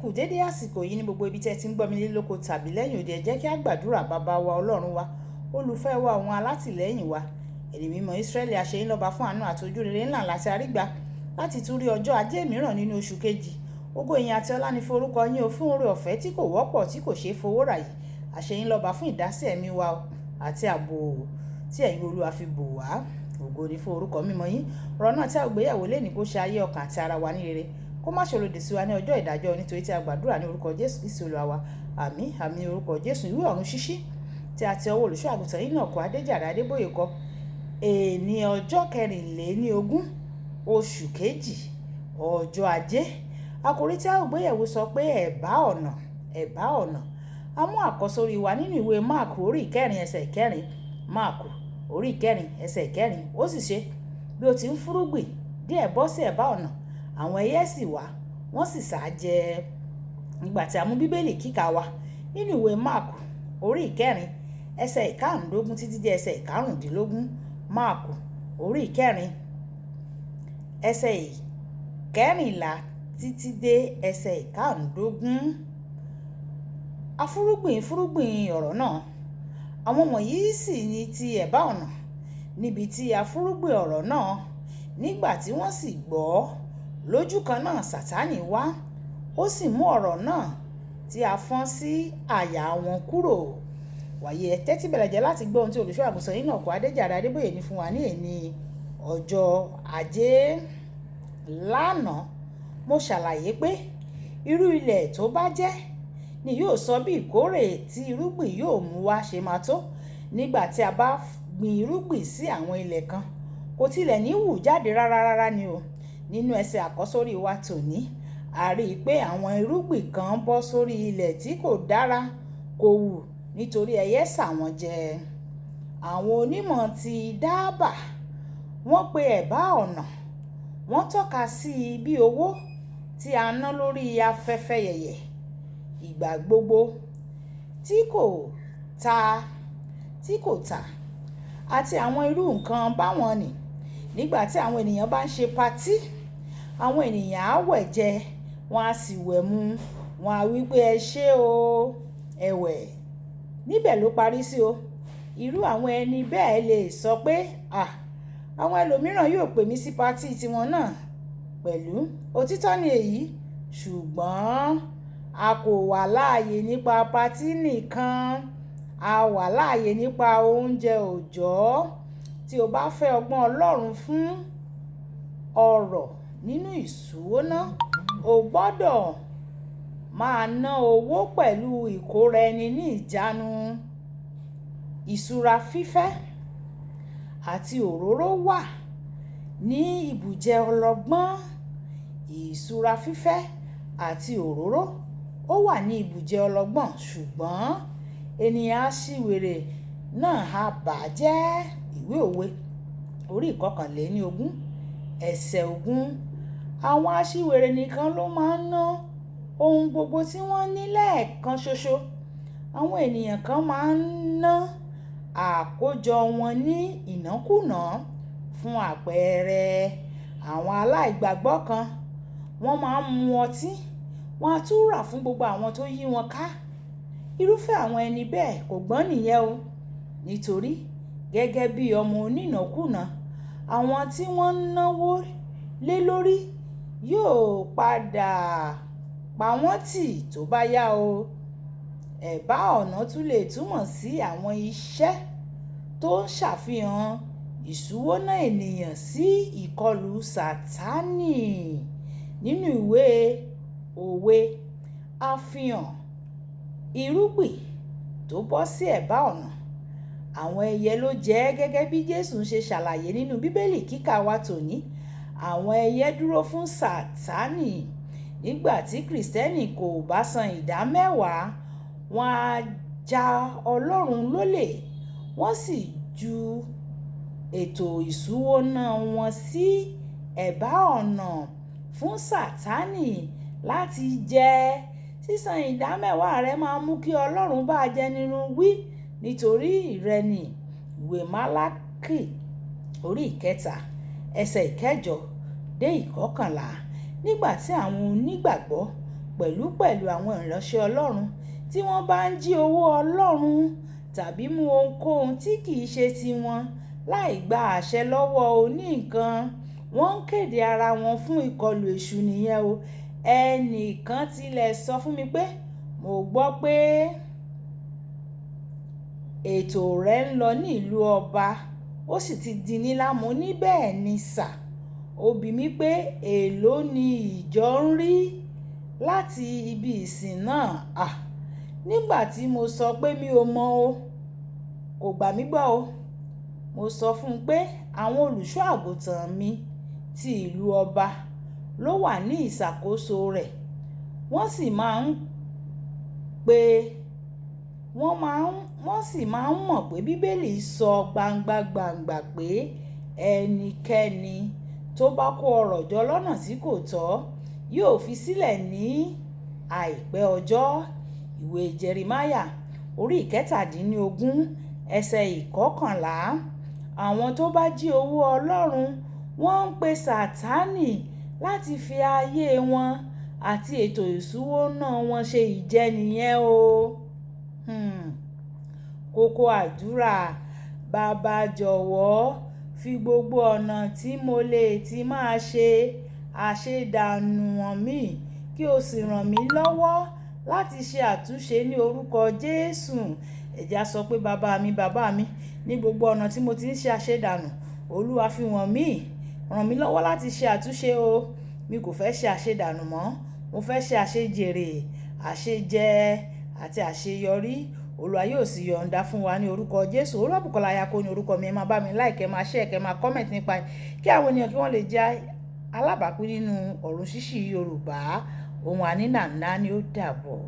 kú dédé àsìkò yìí ní gbogbo ibi tẹ́ ti ń gbọ́ mi lóko tàbí lẹ́yìn òde. Ẹ jẹ́ kí a gbàdúrà. Bàbá wa ọlọ́run wa, olùfẹ́ wa, àwọn alátìlẹ́yìn wa, ẹni mímọ́ Ísírẹ́lì, àṣeyín lọ́ba fún àánú àti ojú rere ńlá láti àrígbà láti tún rí ọjọ́ ajé mìíràn nínú oṣù kejì. Ògo ìyìn àti ọlá ni forúkọ yín o, fún oore ọ̀fẹ́ tí kò wọ́pọ̀ tí kò ṣeé fowó rà yìí. Àṣeyín lọ́ba fún ìdásí ẹ̀mí wa àti ààbò tí ẹ̀yin Olúwa fi bò wá. Ògo ni fún orúkọ mímọ́ yín. Ọ̀rọ̀ náà tí a gbéyẹ̀wò lé ní kó ṣe ayé ọkàn àti ara wa ní rere, kó má ṣe lòdì sí wa ní ọjọ́ ìdájọ́, nítorí tí a gbàdúrà ní orúkọ Jésù Kristi Olúwa wa. Àmín àmín ní orúkọ Jésù. Ìwé ọ̀run ṣíṣí tí a ti ọwọ́ olùṣọ́ àgùntàn Enoch Adéjàre Adébóyè kọ. Èní ọjọ́ 24 oṣù kejì, ọjọ́ ajé. Àkòrí tí a ó gbéyẹ̀wò sọ pé ẹ̀bá ọ̀nà, ẹ̀bá ọ̀nà. A mú àkọ́sórí wa nínú ìwé Máàkù orí 4 ẹsẹ̀ 4. Máàkù orí 4 ẹsẹ̀ 4. Ó sì ṣe bí ó ti ń fúrúgbìn díẹ̀ bọ́ sí ẹ̀bá ọ̀nà, àwọn ẹyẹ sì wá, wọ́n sì sá jẹ. Nígbà tí a mú bíbélì kíkà wa nínú ìwé Máàkù orí 4 ẹsẹ̀ 15 títí dé ẹsẹ̀ 15. Máàkù orí 4 ẹsẹ̀ 14 títí dé ẹsẹ̀ 15. Afúrúgbìn ọ̀rọ̀ náà. Àwọn wọ̀nyí sì ni ti ẹ̀bá ọ̀nà, níbi tí afúrúgbìn ọ̀rọ̀ náà. Nígbà tí wọ́n sì gbọ́, lójú kan náà Sátánì wá, ó sì mú ọ̀rọ̀ náà tí a fọ́n sí àyà wọn kúrò. Wàyí ẹ tẹ́tí bẹ̀rẹ̀ jẹ́ láti gbọ́ ohun tí olùṣọ́ àgùntàn Enoch Adéjàre Adébóyè ní fún wa ní èní ọjọ́ ajé. Lánàá mo ṣàlàyé pé irú ilẹ̀ tó bá jẹ́ ni yóò sọ bí ìkórè tí irúgbìn yóò mú wá ṣe máa tó. Nígbà tí a bá gbin irúgbìn sí àwọn ilẹ̀ kan, kò tilẹ̀ ní hù jáde rárá ni o. Nínú ẹsẹ̀ àkọ́sórí wa tòní, a rí i pé àwọn irúgbìn kan bọ́ sórí ilẹ̀ tí kò dára, kò hù nítorí ẹyẹ sà wọ́n jẹ. Àwọn onímọ̀ ti dábà, wọ́n pe ẹ̀bá ọ̀nà, wọ́n tọ́ka sí i bí owó tí a ná lórí afẹ́fẹ́ yẹ̀yẹ̀ ìgbà gbogbo tí kò tà àti àwọn irú nǹkan báwọn nì. Nígbà tí àwọn ènìyàn bá ń ṣe patí, àwọn ènìyàn á wẹ̀ jẹ, wọ́n á sì wẹ̀ mu, wọ́n á wí pé ẹ ṣé o, ẹ̀wẹ̀. Níbẹ̀ ló parí sí o. Irú àwọn ẹni bẹ́ẹ̀ lè sọ pé àwọn ẹlòmíràn yóò pè mí sí patí tiwọn náà pẹ̀lú. Òtítọ́ ni èyí, ṣùgbọ́n a kò wà láàyè nípa patí nìkan, a wà láàyè nípa oúnjẹ òòjọ́. Tí o bá fẹ́ ọgbọ́n Ọlọ́run fún ọrọ̀ nínú ìṣúná, o gbọ́dọ̀ máa ná owó pẹ̀lú ìkóra ẹni ní ìjánu. Ìṣúra fífẹ́ àti òróró wà ní ibùjẹ ọlọ́gbọ́n. Ìṣúra fífẹ́ àti òróró ó wà ní ibùjẹ ọlọ́gbọ́n, ṣùgbọ́n ènìyàn aṣiwèrè náà á bàjẹ́. Ìwé Òwe orí 21 ẹsẹ̀ 20. Àwọn aṣiwèrè nìkan ló máa ń ná ohun gbogbo tí wọ́n ní lẹ́ẹ̀kan ṣoṣo. Àwọn ènìyàn kan máa ń ná àkójọ wọn ní ìnákúnàá. Fún àpẹẹrẹ, àwọn aláìgbàgbọ́ kan, wọ́n máa ń mu ọtí, wọ́n á tún rà fún gbogbo àwọn tó yí wọn ká. Irúfẹ́ àwọn ẹni bẹ́ẹ̀ kò gbọ́n nìyẹn o, nítorí gẹ́gẹ́ bí ọmọ onínàkúnàá, àwọn tí wọ́n ń náwó lé lórí yóò padà pa wọ́n tì tó bá yá o. Ẹ̀bá ọ̀nà tún lè túmọ̀ sí àwọn iṣẹ́ tó ń ṣàfihàn ìṣúwọ́ná ènìyàn sí ìkọlù Sátánì. Nínú ìwé Òwe, a fihàn irúgbìn tó bọ́ sí ẹ̀bá ọ̀nà. Àwọn ẹyẹ ló jẹ ẹ́, gẹ́gẹ́ bí Jésù ṣe ṣàlàyé nínú bíbélì kíkà wa tòní. Àwọn ẹyẹ dúró fún Sátánì. Nígbà tí Kristẹni kò bá san ìdámẹ́wàá, wọ́n á ja Ọlọ́run lólè, wọ́n sì ju ètò ìṣúná wọn sí ẹ̀bá ọ̀nà fún Sátánì láti jẹ. Sísan ìdámẹ́wàá rẹ máa mú kí Ọlọ́run bá jẹ nínú wí nítorí ìrẹni. Ìwé Málákì orí 3 ẹsẹ̀ 8 dé 11. Nígbà tí àwọn onígbàgbọ́ pẹ̀lú àwọn ìránṣẹ́ Ọlọ́run tí wọ́n bá ń jí owó Ọlọ́run tàbí mú ohunkóhun tí kìí ṣe tiwọn láì gba àṣẹ lọ́wọ́ oníǹkan, wọ́n ń kéde ara wọn fún ìkọlù èṣù nìyẹn o. Ẹnìkan tilẹ̀ sọ fún mi pé mo gbọ́ pé ètò rẹ̀ ń lọ ní ìlú ọba, ó sì ti di ńlá. Mo ní bẹ́ẹ̀ ni sà. Ó bi mí pé èló ni ìjọ ń rí láti ibi ìsìn náà. Nígbà tí mo sọ pé mi ò mọ̀ o, kò gbà mí gbọ́ o. Mo sọ fún un pé àwọn olùṣọ́ àgùntàn mi ti ìlú ọba ló wà ní ìṣàkóso rẹ̀. Wọ́n sì máa ń mọ̀ pé Bíbélì sọ gbangba pé ẹnikẹ́ni tó bá kó ọrọ̀ jọ lọ́nà tí kò tọ́ yóò fi sílẹ̀ ní àìpẹ́ ọjọ́. Ìwé Jeremáyà orí 17 ẹsẹ̀ 11. Àwọn tó bá jí owó Ọlọ́run wọ́n ń pe Sátánì láti fi ayé wọn àti ètò ìṣúná wọn ṣe ìjẹ nìyẹn o. Kókó àdúrà: Bàbá jọ̀wọ́ fi gbogbo ọ̀nà tí mo lè ti máa ṣe àṣedànù hàn mí, kí o sì ràn mí lọ́wọ́ láti ṣe àtúnṣe ní orúkọ Jésù. Ẹ jẹ́ á sọ pé bàbá mi, ní gbogbo ọ̀nà tí mo ti ń ṣe àṣedànù, Olúwa fi hàn mí, ràn mí lọ́wọ́ láti ṣe àtúnṣe o. Mi kò fẹ́ ṣe àṣedànù mọ́, mo fẹ́ ṣe àṣejèrè, àṣejẹ àti àṣeyọrí. Olúwa yóò sì yọ̀ǹda fún wa ní orúkọ Jésù. Olúwabùkọ́lá Ayako ní orúkọ mi. Ẹ máa bá mi like, ẹ máa share, ẹ máa comment nípa kí àwọn ènìyàn kí wọ́n lè jẹ́ alábàápín nínú ọ̀run ṣíṣí Yorùbá. Ohun àní nàá ni ó dàbọ̀.